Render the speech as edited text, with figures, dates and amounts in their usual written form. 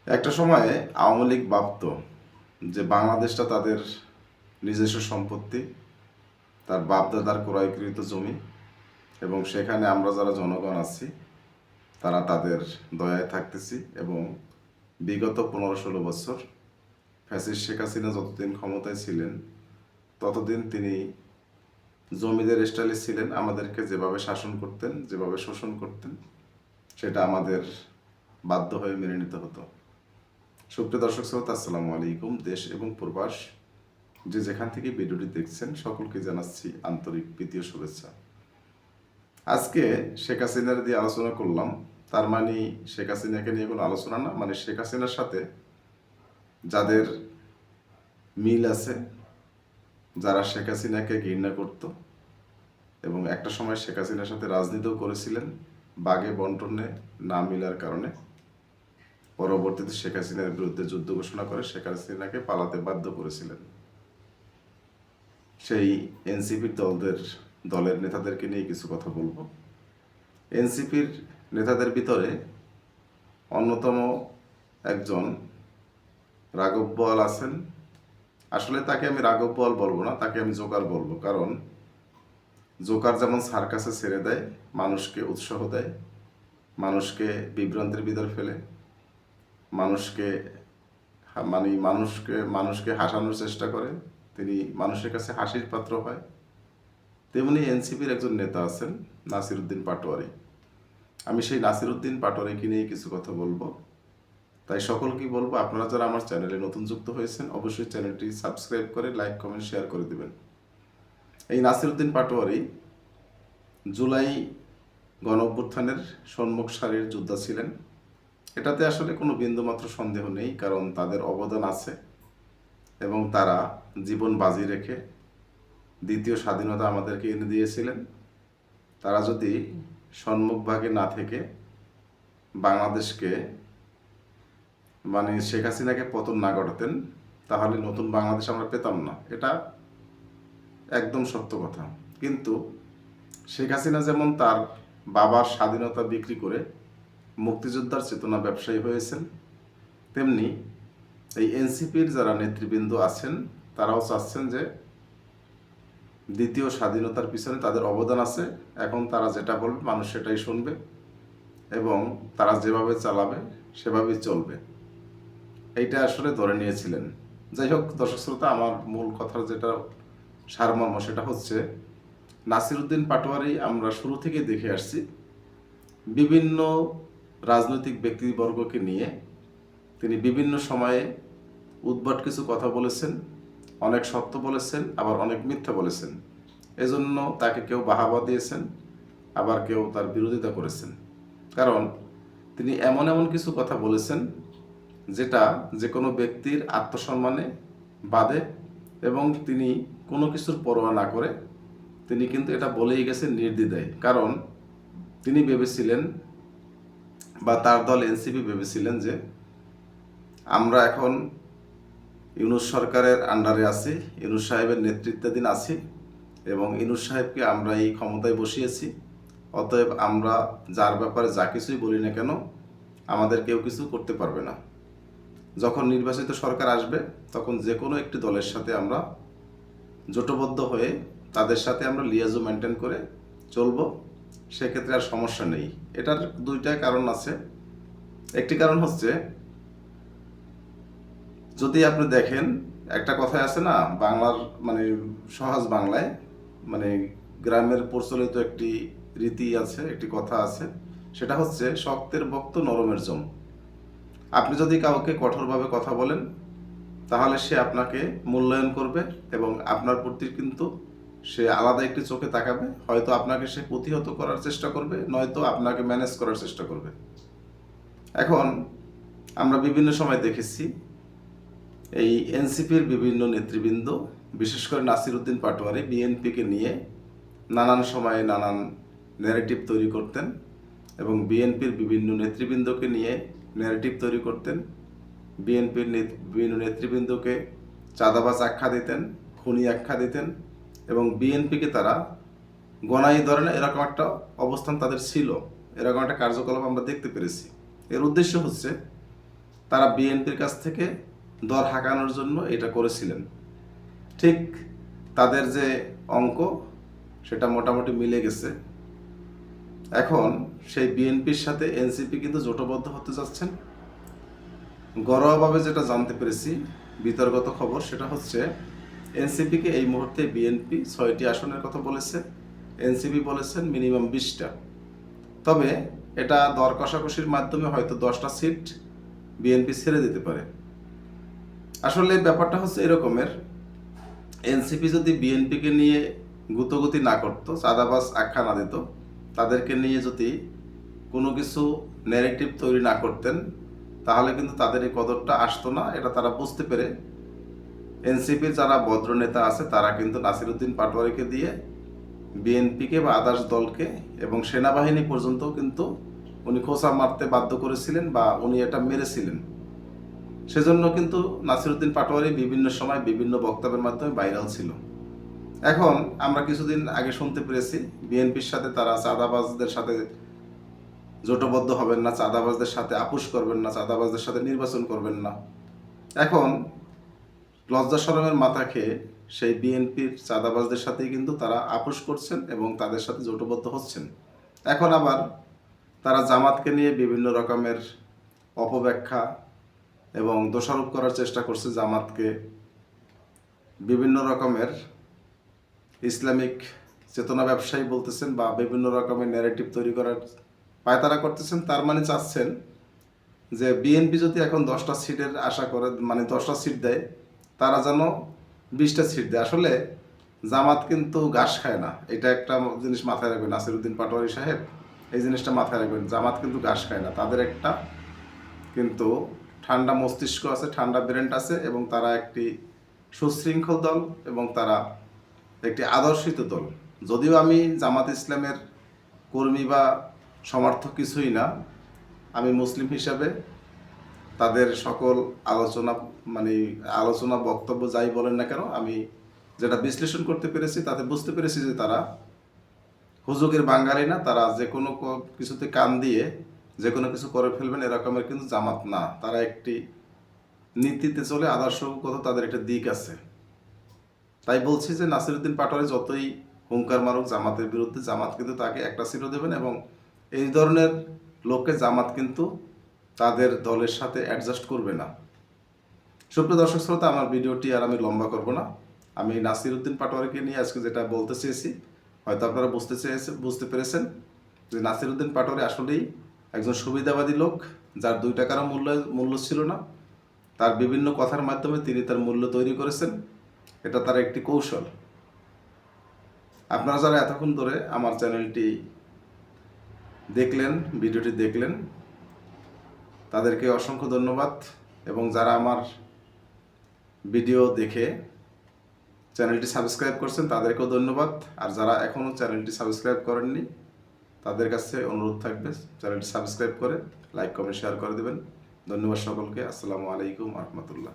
একটা সময়ে আওয়ামী লীগ ভাবত যে বাংলাদেশটা তাদের নিজস্ব সম্পত্তি, তার বাপদাদার ক্রয়কৃত জমি, এবং সেখানে আমরা যারা জনগণ আছি তারা তাদের দয়ায় থাকতেছি। এবং বিগত 15-16 বছর ফ্যাসিস্ট শেখ হাসিনা যতদিন ক্ষমতায় ছিলেন ততদিন তিনি জমিদের স্টাইলে ছিলেন, আমাদেরকে যেভাবে শাসন করতেন, যেভাবে শোষণ করতেন, সেটা আমাদের বাধ্য হয়ে মেনে নিতে হতো। সুপ্রিয় দর্শক শ্রোতা, আসসালামু আলাইকুম। দেশ এবং প্রবাস যে যেখান থেকে ভিডিওটি দেখছেন সকলকে জানাচ্ছি আন্তরিক প্রীতি ও শুভেচ্ছা। আজকে শেখ হাসিনার দিয়ে আলোচনা করলাম, তার মানে শেখ হাসিনাকে নিয়ে কোনো আলোচনা না, মানে শেখ হাসিনার সাথে যাদের মিল আছে, যারা শেখ হাসিনাকে ঘৃণা করত এবং একটা সময় শেখ হাসিনার সাথে রাজনীতিও করেছিলেন বাগে বন্টনে না মিলার কারণে, পরবর্তীতে শেখ হাসিনার বিরুদ্ধে যুদ্ধ ঘোষণা করে শেখ হাসিনাকে পালাতে বাধ্য করেছিলেন। সেই এনসিপির দলের নেতাদেরকে নিয়ে কিছু কথা বলবো। এনসিপির নেতাদের ভিতরে অন্যতম একজন রাঘব বোয়াল আছেন। আসলে তাকে আমি রাঘব বোয়াল বলবো না, তাকে আমি জোকার বলবো। কারণ জোকার যেমন সার্কাসে ছেড়ে দেয়, মানুষকে উৎসাহ দেয়, মানুষকে বিভ্রান্তির ভিতর ফেলে, মানুষকে মানুষকে হাসানোর চেষ্টা করে, তিনি মানুষের কাছে হাসির পাত্র হয়, তেমনি এনসিপির একজন নেতা আছেন নাসিরউদ্দিন পাটোয়ারি। আমি সেই নাসিরউদ্দিন পাটোয়ারিকে নিয়ে কিছু কথা বলবো। তাই সকলকেই বলবো, আপনারা যারা আমার চ্যানেলে নতুন যুক্ত হয়েছেন অবশ্যই চ্যানেলটি সাবস্ক্রাইব করে লাইক কমেন্ট শেয়ার করে দেবেন। এই নাসিরউদ্দিন পাটোয়ারি জুলাই গণঅভ্যুত্থানের সম্মুখ সারির যোদ্ধা ছিলেন। এটাতে আসলে কোনো বিন্দুমাত্র সন্দেহ নেই, কারণ তাদের অবদান আছে এবং তারা জীবন বাজি রেখে দ্বিতীয় স্বাধীনতা আমাদেরকে এনে দিয়েছিলেন। তারা যদি সম্মুখভাগে না থেকে বাংলাদেশকে শেখ হাসিনাকে পতন না ঘটাতেন তাহলে নতুন বাংলাদেশ আমরা পেতাম না, এটা একদম সত্য কথা। কিন্তু শেখ হাসিনা যেমন তার বাবার স্বাধীনতা বিক্রি করে মুক্তিযোদ্ধার চেতনা ব্যবসায়ী হয়েছেন, তেমনি এই এনসিপির যারা নেতৃবৃন্দ আছেন তারাও চাচ্ছেন যে দ্বিতীয় স্বাধীনতার পিছনে তাদের অবদান আছে। এখন তারা যেটা বলবে মানুষ সেটাই শুনবে এবং তারা যেভাবে চালাবে সেভাবেই চলবে, এইটা আসলে ধরে নিয়েছিলেন। যাই হোক দর্শক শ্রোতা, আমার মূল কথার যেটা সারমর্ম সেটা হচ্ছে, নাসিরউদ্দিন পাটোয়ারি আমরা শুরু থেকে দেখে আসছি বিভিন্ন রাজনৈতিক ব্যক্তিবর্গকে নিয়ে তিনি বিভিন্ন সময়ে উদ্ভট কিছু কথা বলেছেন, অনেক সত্য বলেছেন, আবার অনেক মিথ্যা বলেছেন। এজন্য তাকে কেউ বাহাবা দিয়েছেন, আবার কেউ তার বিরোধিতা করেছেন। কারণ তিনি এমন এমন কিছু কথা বলেছেন যেটা যে কোনো ব্যক্তির আত্মসম্মানে বাধে, এবং তিনি কোনো কিছুর পরোয়া না করে তিনি কিন্তু এটা বলেই গেছেন নির্দ্বিধায়। কারণ তিনি ভেবেছিলেন বা তার দল এনসিপি ভেবেছিলেন যে আমরা এখন ইউনূস সরকারের আন্ডারে আছি, ইউনূস সাহেবের নেতৃত্বাধীন আছি এবং ইউনূস সাহেবকে আমরা এই ক্ষমতায় বসিয়েছি, অতএব আমরা যার ব্যাপারে যা কিছুই বলি না কেন আমাদের কেউ কিছু করতে পারবে না। যখন নির্বাচিত সরকার আসবে তখন যে কোনো একটি দলের সাথে আমরা জোটবদ্ধ হয়ে তাদের সাথে আমরা লিয়াজো মেনটেন করে চলবো, সেক্ষেত্রে আর সমস্যা নেই। এটার দুইটা কারণ আছে। একটি কারণ হচ্ছে, যদি আপনি দেখেন একটা কথাই আছে না বাংলার, সহজ বাংলায়, গ্রামের প্রচলিত একটি রীতি আছে, একটি কথা আছে, সেটা হচ্ছে শক্তের বক্ত নরমের জম। আপনি যদি কাউকে কঠোরভাবে কথা বলেন তাহলে সে আপনাকে মূল্যায়ন করবে এবং আপনার প্রতি কিন্তু সে আলাদা একটি চোখে তাকাবে। হয়তো আপনাকে সে প্রতিহত করার চেষ্টা করবে, নয়তো আপনাকে ম্যানেজ করার চেষ্টা করবে। এখন আমরা বিভিন্ন সময় দেখেছি এই এনসিপির বিভিন্ন নেতৃবৃন্দ, বিশেষ করে নাসিরউদ্দিন পাটোয়ারি বিএনপিকে নিয়ে নানান সময়ে নানান ন্যারেটিভ তৈরি করতেন এবং বিএনপির বিভিন্ন নেতৃবৃন্দকে নিয়ে ন্যারেটিভ তৈরি করতেন। বিএনপির বিভিন্ন নেতৃবৃন্দকে চাঁদাবাজ আখ্যা দিতেন, খুনি আখ্যা দিতেন এবং বিএনপিকে তারা গণাই ধরে না, এরকম একটা অবস্থান তাদের ছিল, এরকম একটা কার্যকলাপ আমরা দেখতে পেরেছি। এর উদ্দেশ্য হচ্ছে তারা বিএনপির কাছ থেকে দর হাঁকানোর জন্য এটা করেছিলেন। ঠিক তাদের যে অঙ্ক সেটা মোটামুটি মিলে গেছে। এখন সেই বিএনপির সাথে এনসিপি কিন্তু জোটবদ্ধ হতে যাচ্ছেন। ঘরোয়াভাবে যেটা জানতে পেরেছি বিতর্কত খবর, সেটা হচ্ছে এনসিপিকে এই মুহূর্তে বিএনপি 6টি আসনের কথা বলেছে, এনসিপি বলেছেন মিনিমাম 20টা। তবে এটা দর কষাকষির মাধ্যমে হয়তো 10টা সিট বিএনপি ছেড়ে দিতে পারে। আসলে ব্যাপারটা হচ্ছে এরকমের, এনসিপি যদি বিএনপিকে নিয়ে গুতোগুতি না করতো, চাঁদাবাজ আখ্যা না দিত, তাদেরকে নিয়ে যদি কোনো কিছু ন্যারেটিভ তৈরি না করতেন, তাহলে কিন্তু তাদের এই কদরটা আসতো না। এটা তারা বুঝতে পেরে এনসিপির যারা ভদ্র নেতা আছে তারা কিন্তু নাসিরউদ্দিন পাটোয়ারিকে দিয়ে বিএনপিকে বা আদার্স দলকে এবং সেনাবাহিনী পর্যন্ত কিন্তু উনি খোঁচা মারতে বাধ্য করেছিলেন বা উনি এটা মেরেছিলেন। সেজন্য কিন্তু নাসিরউদ্দিন পাটোয়ারি বিভিন্ন সময় বিভিন্ন বক্তব্যের মাধ্যমে ভাইরাল ছিল। এখন আমরা কিছুদিন আগে শুনতে পেরেছি বিএনপির সাথে তারা চাঁদাবাজদের সাথে জোটবদ্ধ হবেন না, চাঁদাবাজদের সাথে আপোষ করবেন না, চাঁদাবাজদের সাথে নির্বাচন করবেন না। এখন লজ্জা শরমের মাথা খেয়ে সেই বিএনপির চাঁদাবাজদের সাথেই কিন্তু তারা আপোষ করছেন এবং তাদের সাথে জোটবদ্ধ হচ্ছেন। এখন আবার তারা জামাতকে নিয়ে বিভিন্ন রকমের অপব্যাখ্যা এবং দোষারোপ করার চেষ্টা করছে। জামাতকে বিভিন্ন রকমের ইসলামিক চেতনা ব্যবসায়ী বলতেছেন বা বিভিন্ন রকমের ন্যারেটিভ তৈরি করার পায়তারা করতেছেন। তার মানে চাচ্ছেন যে বিএনপি যদি এখন 10টা সিটের আশা করে, মানে 10টা সিট দেয়, তারা যেন 20টা সিট দেয়। আসলে জামাত কিন্তু ঘাস খায় না, এটা একটা জিনিস মাথায় রাখবেন নাসিরউদ্দিন পাটোয়ারি সাহেব, এই জিনিসটা মাথায় রাখবেন। জামাত কিন্তু ঘাস খায় না, তাদের একটা কিন্তু ঠান্ডা মস্তিষ্ক আছে, ঠান্ডা ব্রেন আছে এবং তারা একটি সুশৃঙ্খল দল এবং তারা একটি আদর্শিত দল। যদিও আমি জামাত ইসলামের কর্মী বা সমর্থক কিছুই না, আমি মুসলিম হিসাবে তাদের সকল আলোচনা বক্তব্য যাই বলেন না কেন, আমি যেটা বিশ্লেষণ করতে পেরেছি তাতে বুঝতে পেরেছি যে তারা হুজুগের বাঙালি না, তারা যে কোনো কিছুতে কান দিয়ে যে কোনো কিছু করে ফেলবেন এরকমের কিন্তু জামাত না। তারা একটি নীতিতে চলে, আদর্শগত তাদের একটা দিক আছে। তাই বলছি যে নাসিরউদ্দিন পাটোয়ারি যতই হুঙ্কার মারুক জামাতের বিরুদ্ধে, জামাত কিন্তু তাকে একটা সিটও দেবেন এবং এই ধরনের লোককে জামাত কিন্তু তাদের দলের সাথে অ্যাডজাস্ট করবে না। সুপ্রিয় দর্শক শ্রোতা, আমার ভিডিওটি আর আমি লম্বা করব না। আমি নাসিরউদ্দিন পাটোয়ারিকে নিয়ে আজকে যেটা বলতে চেয়েছি হয়তো আপনারা বুঝতে পেরেছেন যে নাসিরউদ্দিন পাটোয়ারি আসলেই একজন সুবিধাবাদী লোক, যার 2 টাকারও মূল্য ছিল না। তার বিভিন্ন কথার মাধ্যমে তিনি তার মূল্য তৈরি করেছেন, এটা তার একটি কৌশল। আপনারা যারা এতক্ষণ ধরে আমার চ্যানেলটি দেখলেন, ভিডিওটি দেখলেন, তাদেরকে অসংখ্য ধন্যবাদ। এবং যারা আমার ভিডিও দেখে চ্যানেলটি সাবস্ক্রাইব করছেন তাদেরকেও ধন্যবাদ। আর যারা এখনও চ্যানেলটি সাবস্ক্রাইব করেননি তাদের কাছে অনুরোধ থাকবে চ্যানেলটি সাবস্ক্রাইব করে লাইক কমেন্ট শেয়ার করে দেবেন। ধন্যবাদ সকলকে। আসসালামু আলাইকুম রহমতুল্লাহ।